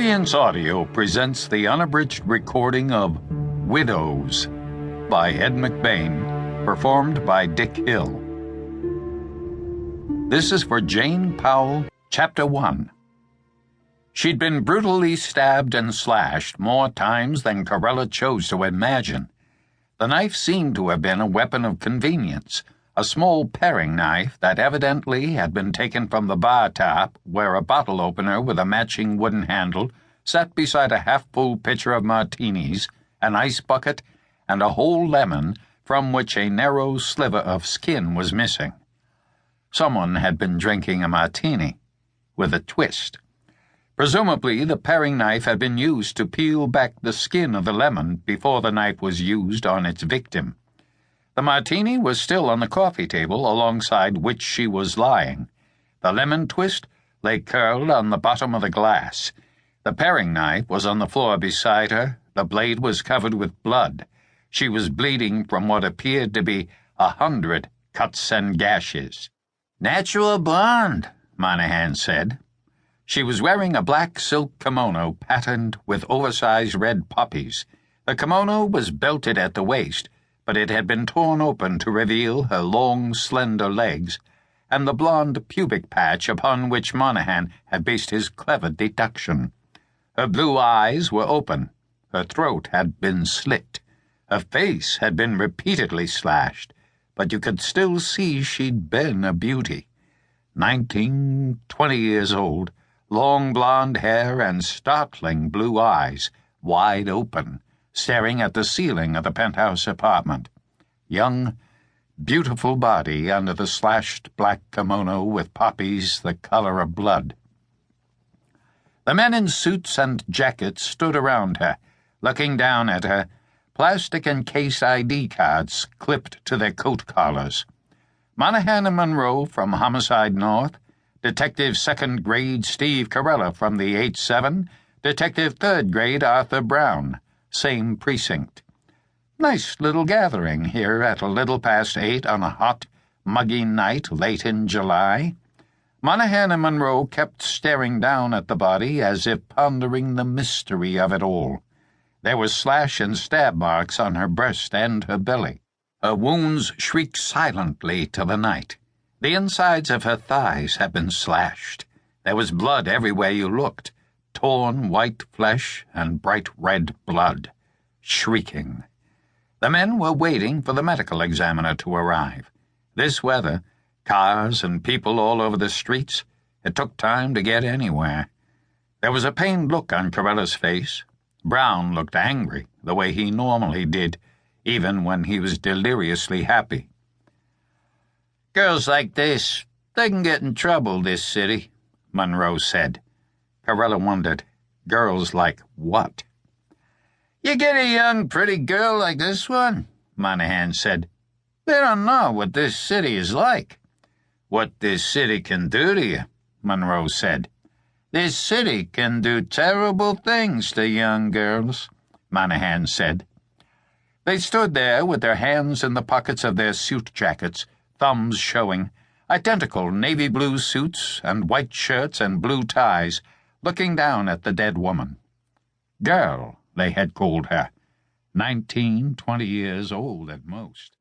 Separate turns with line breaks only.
Brilliance Audio presents the unabridged recording of Widows by Ed McBain, performed by Dick Hill. This is for Jane Powell, Chapter 1. She'd been brutally stabbed and slashed more times than Carella chose to imagine. The knife seemed to have been a weapon of convenience, a small paring knife that evidently had been taken from the bar top, where a bottle opener with a matching wooden handle sat beside a half-full pitcher of martinis, an ice bucket, and a whole lemon from which a narrow sliver of skin was missing. Someone had been drinking a martini, with a twist. Presumably, the paring knife had been used to peel back the skin of the lemon before the knife was used on its victim. The martini was still on the coffee table alongside which she was lying. The lemon twist lay curled on the bottom of the glass. The paring knife was on the floor beside her. The blade was covered with blood. She was bleeding from what appeared to be 100 cuts and gashes. "Natural blonde," Monahan said. She was wearing a black silk kimono patterned with oversized red poppies. The kimono was belted at the waist, but it had been torn open to reveal her long, slender legs and the blonde pubic patch upon which Monahan had based his clever deduction. Her blue eyes were open. Her throat had been slit. Her face had been repeatedly slashed, but you could still see she'd been a beauty. 19, 20 years old, long blonde hair and startling blue eyes, wide open, staring at the ceiling of the penthouse apartment. Young, beautiful body under the slashed black kimono with poppies the color of blood. The men in suits and jackets stood around her, looking down at her, plastic and case ID cards clipped to their coat collars. Monahan and Monroe from Homicide North, Detective 2nd Grade Steve Carella from the 8-7, Detective 3rd Grade Arthur Brown, same precinct. Nice little gathering here at a little past 8 on a hot, muggy night late in July. Monahan and Monroe kept staring down at the body as if pondering the mystery of it all. There were slash and stab marks on her breast and her belly. Her wounds shrieked silently to the night. The insides of her thighs had been slashed. There was blood everywhere you looked. Torn white flesh and bright red blood, shrieking. The men were waiting for the medical examiner to arrive. This weather, cars and people all over the streets, it took time to get anywhere. There was a pained look on Carella's face. Brown looked angry, the way he normally did, even when he was deliriously happy. "Girls like this, they can get in trouble, this city," Monroe said. Carella wondered, girls like what? "You get a young, pretty girl like this one," Monahan said. "They don't know what this city is like." "What this city can do to you," Monroe said. "This city can do terrible things to young girls," Monahan said. They stood there with their hands in the pockets of their suit jackets, thumbs showing, identical navy blue suits and white shirts and blue ties, looking down at the dead woman. Girl, they had called her. 19, 20 years old at most.